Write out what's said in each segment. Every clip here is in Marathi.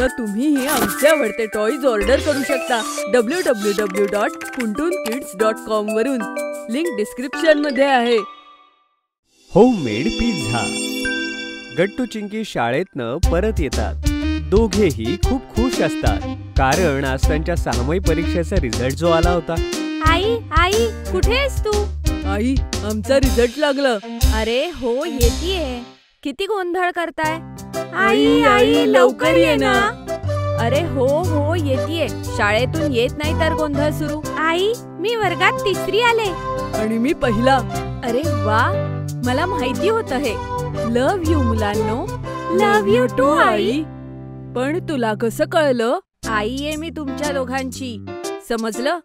आता तुम्हीही आमचे आवडते टॉयज ऑर्डर करू शकता www.puntunkids.com वरून. लिंक डिस्क्रिप्शन मध्ये आहे. Homemade pizza. गट्टू चिंकी शाळेतनं परत येतात. दोघेही खूप खुश असतात, कारण आज त्यांच्या 6वी परीक्षेचा रिझल्ट जो आला होता. आई आई कुठे आहेस तू? आई, आमचा रिझल्ट लागला. अरे हो, येतीये. किती गोंधळ करताय? आई आई लवकर ये ना. अरे हो हो येतीये. शाळेतून येत नाही तर गोंधळ सुरू. आई, मी वर्गात 3री आले. आणि मी पहिला. अरे वा, मला माहिती होतं हे. लव्ह यू मुलांनो. लव्ह यू टू आई. पण तुला कसं कळलं? आई आहे मी तुमच्या दोघांची. समजलं?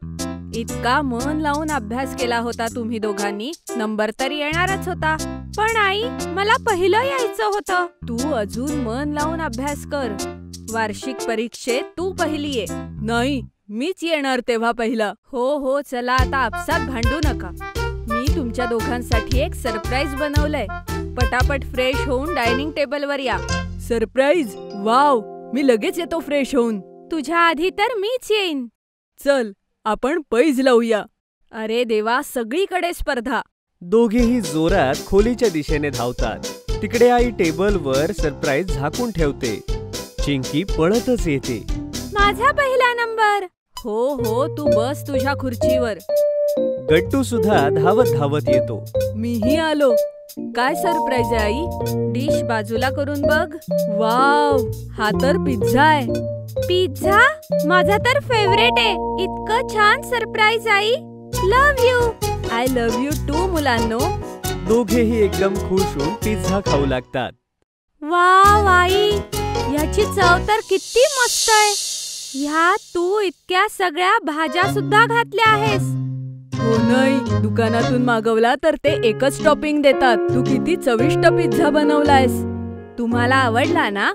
इतका मन लावून अभ्यास केला होता तुम्ही दोघांनी, नंबर तर येणारच होता. पण आई, मला पहिलं यायचं होतं. तू अजून मन लावून अभ्यास कर. वार्षिक परीक्षेत तू पहिली ये. नाही, मीच येणार तेव्हा पहिला. हो हो, चला आता आपसात भांडू नका. मी तुमच्या दोघांसाठी एक सरप्राईज बनवलंय. पटापट फ्रेश होऊन डायनिंग टेबलवर या. सरप्राईज? वाव, मी लगेच येतो फ्रेश होऊन. तुझ्या आधी तर मीच येईन. चल, आपण पैज लावूया. अरे देवा, सगळीकडे स्पर्धा. दोघेही जोरात खोलीच्या दिशेने धावतात. तिकडे आई टेबलवर सरप्राईज झाकून ठेवते. चिंकी पळतच येते. माझा पहिला नंबर. हो हो, तू बस तुझ्या खुर्चीवर. गट्टू सुद्धा धावत धावत येतो. मीही आलो. काय सरप्राईज आहे आई? डिश बाजूला करून बघ. वाव, हा तर पिझ्झा आहे. पिझ्झा? माझा तर फेवरेट आहे. इतकं छान सरप्राईज आई. Love you. I love you too मुलांनो. दोघेही एकदम खुश होऊन पिझ्झा खाऊ लागतात. वाव आई, याची चव तर किती मस्त आहे. ह्यात तू इतक्या सगळ्या भाज्या सुद्धा घातल्या आहेस. हो नाही, दुकानातून मागवला तर ते एकच टॉपिंग देतात. तू किती चविष्ट पिझ्झा बनवलायस. तुम्हाला आवडला ना?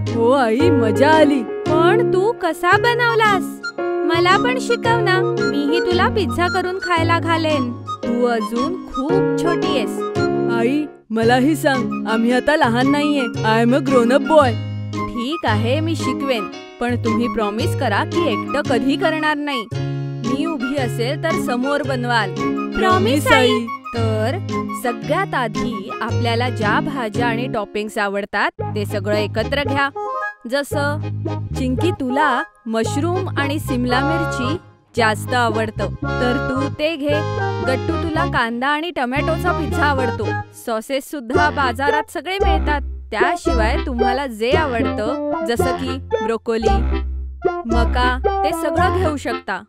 हो आई, मजा आली. पण तू कसा बनवलास? मला पण शिकव ना, मीही तुला पिझ्झा करून खायला घालेन. तू अजून खूप छोटी आहेस. आई, मलाही सांग. आम्ही आता लहान नाहीये. I am a grown up boy. ठीक आहे, मी शिकवेन. पण तुम्ही प्रॉमिस करा की एकटं कधी करणार नाही. मी उभी असेल तर समोर बनवाल. Promise I. तर सगळ्यात आधी आपल्याला ज्या भाज्या आणि टॉपिंग्स आवडतात ते सगळं एकत्र घ्या. जसं चिंकी, तुला मशरूम आणि सिमला मिरची जास्त आवडतं, तर तू ते घे. गट्टू, तुला कांदा आणि टोमॅटोचा पिझ्झा आवडतो. सॉसेस सुद्धा बाजारात सगळे मिळतात. त्याशिवाय तुम्हाला जे आवडतं, जसं की ब्रोकोली, मका, ते सगळं घेऊ शकता.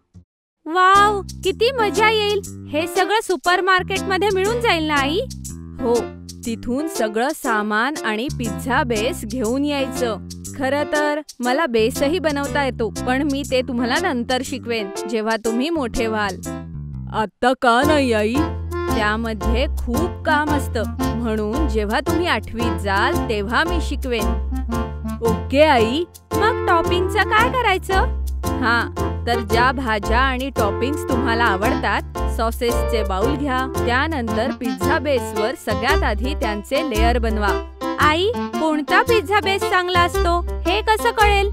वाव, किती मजा येईल. हे सगळं सुपरमार्केटमध्ये मिळून जाईल ना आई? हो, तिथून सगळं सामान आणि पिझ्झा बेस घेऊन यायचं. खरं तर मला बेसही बनवता येतो, पण मी ते तुम्हाला नंतर शिकवेन, जेव्हा तुम्ही मोठे व्हाल. आता का नाही आई? त्यामध्ये खूप काम असतं, म्हणून जेव्हा तुम्ही 8वीत जाल तेव्हा मी शिकवेन. Okay I. मग टॉपिंगचं काय करायचं? हा, तर ज्या भाज्या आणि टॉपिंग्स तुम्हाला आवडतात, सॉसेसचे बाउल घ्या. त्यानंतर पिझ्झा बेसवर सगळ्यात आधी त्यांचे लेयर बनवा. आई, कोणता पिझ्झा बेस चांगला असतो हे कसं कळेल?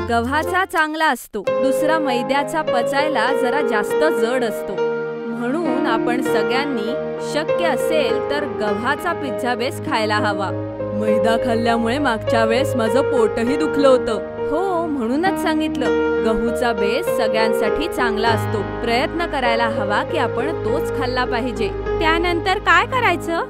गव्हाचा चांगला असतो. दुसरा मैद्याचा पचायला जरा जास्त जड असतो. म्हणून आपण सगळ्यांनी शक्य असेल तर गव्हाचा पिझ्झा बेस खायला हवा. मैदा खाल्ल्यामुळे मागच्या वेळेस माझं पोटही दुखलं होतं. हो, म्हणूनच सांगितलं. गहूचा बेस सगळ्यांसाठी चांगला असतो. प्रयत्न करायला हवा की आपण तोच खाल्ला पाहिजे. त्यानंतर काय करायचं?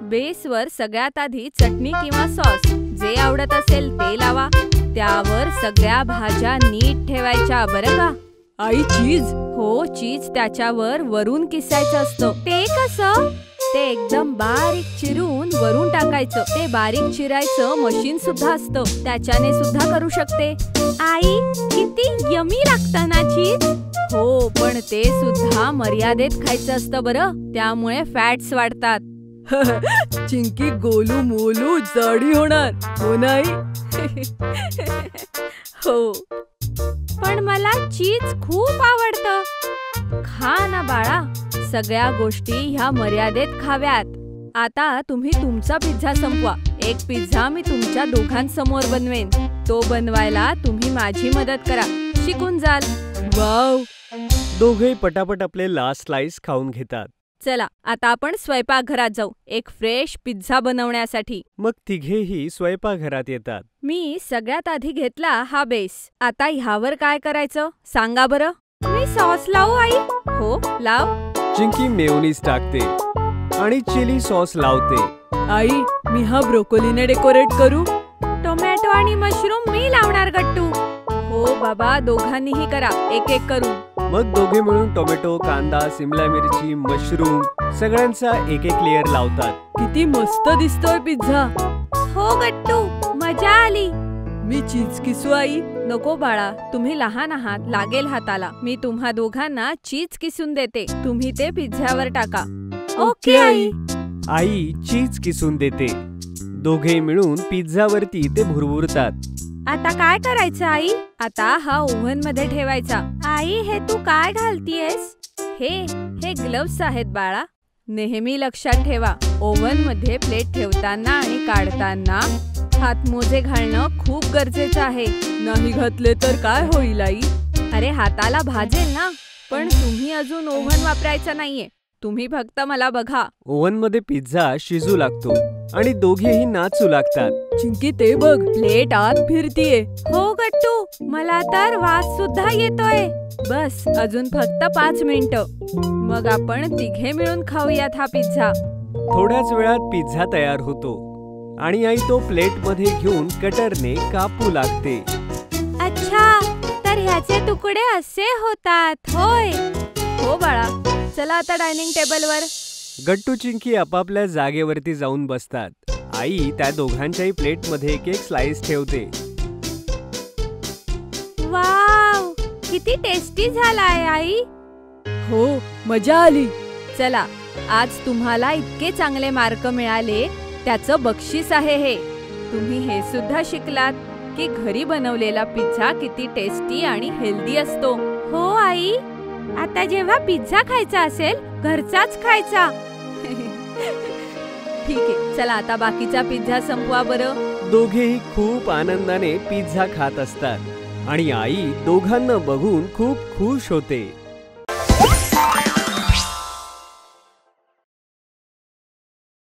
बेसवर सगळ्यात आधी चटणी किंवा सॉस जे आवडत असेल ते लावा. त्यावर सगळ्या भाज्या नीट ठेवायच्या, बरं का? आई, चीज? हो, चीज त्याच्यावर वरून किसायचं असतं. ते कसं? ते एकदम बारीक चिरून वरून टाकायचं. ते बारीक चिरायचं मशीन सुद्धा असतं, त्याच्याने सुद्धा करू शकते. आई, किती यमी लागतं ना चीज. हो, पण ते सुद्धा मर्यादेत खायचं असतं बरं, त्यामुळे फॅट्स वाढतात. चिंकी गोलू मोलू जाडी होणार, हो नाही? हो, पण मला चीज खूप आवडतं. खा ना बाळा, सगळ्या गोष्टी ह्या मर्यादेत खाव्यात. आता तुम्ही तुमचा पिझ्झा संपवा. एक पिझ्झा मी तुमच्या दोघांसमोर बनवेन. तो बनवायला तुम्ही माझी मदत करा, शिकून जाल. वाव. दोघे पटापट आपले लास्ट स्लाइस खाऊन घेतात. चला आता आपण स्वयंपाकघरात जाऊ एक फ्रेश पिझ्झा बनवण्यासाठी. मग तिघेही स्वयंपाकघरात येतात. मी सगळ्यात आधी घेतला हा बेस. आता ह्यावर काय करायचं सांगा बरं. मी सॉस लावू आई? हो लाव. चिंकी मेयोनीज टाकते आणि चिली सॉस लावते. आई, मी हा ब्रोकोलीने डेकोरेट करू? टोमॅटो आणि मशरूम मी लावणार गट्टू. हो बाबा, दोघांनीही करा एक एक करून. मग दोघे मिळून टोमॅटो, कांदा, सिमला मिरची, मशरूम सगळ्यांचा एक एक लेयर लावतात. किती मस्त दिसतोय पिझ्झा. हो गट्टू, मजा आली. मी चीज किसू आई? नको बाळा, तुम्ही लहान आहात, लागेल हाताला. मी तुम्हा दोघांना चीज किसून देते, तुम्ही ते पिझ्झ्यावर टाका. Okay I. आई चीज किसून देते. दोघे मिळून पिझ्झावरती ते भुरभुरतात. आता काय करायचं आई? आता हा ओव्हन मध्ये ठेवायचा. आई, हे तू काय घालतीयस? हे ग्लव्स आहेत बाळा. नेहमी लक्षात ठेवा, ओव्हन मध्ये प्लेट ठेवताना आणि काढताना हातमोजे घालणं खूप गरजेचं आहे. नाही घातले तर काय होईल आई? अरे हाताला भाजेल ना. पण तुम्ही अजून ओव्हन वापरायचा नाहीये, तुम्ही फक्त मला बघा. ओव्हन मध्ये पिझ्झा शिजू लागतो आणि दोघेही नाचू लागतात. चिंकी ते बघ, प्लेट आत फिरतीये. हो गट्टू, मला तर वास सुद्धा येतोय. बस अजून फक्त 5 मिनिटं, मग आपण तिघे मिळून खाऊयात हा पिझ्झा. थोड्याच वेळात पिझ्झा तयार होतो आणि आई तो प्लेट मध्ये घेऊन कटरने कापू लागते. अच्छा, तर ह्याचे तुकडे असे होतात होय. हो बाळा, चला आता डायनिंग टेबलवर. गट्टू चिंकी आपापल्या जागेवरती जाऊन बसतात. आई त्या दोघांच्याही प्लेट मध्ये एक एक स्लाइस ठेवते. वाव, किती टेस्टी झालाय आई. हो, मजा आली. चला, आज तुम्हाला इतके चांगले मार्क मिळाले, त्याचं बक्षीस आहे हे. तुम्ही हे सुद्धा शिकलात की घरी बनवलेला पिझ्झा किती टेस्टी आणि हेल्दी असतो. हो आई, आता जेव्हा पिझ्झा खायचा असेल घरचाच खायचा. ठीक आहे, चला आता बाकीचा पिझ्झा संपवा बरं. दोघेही खूप आनंदाने पिझ्झा खात असतात आणि आई दोघांना बघून खूप खुश होते.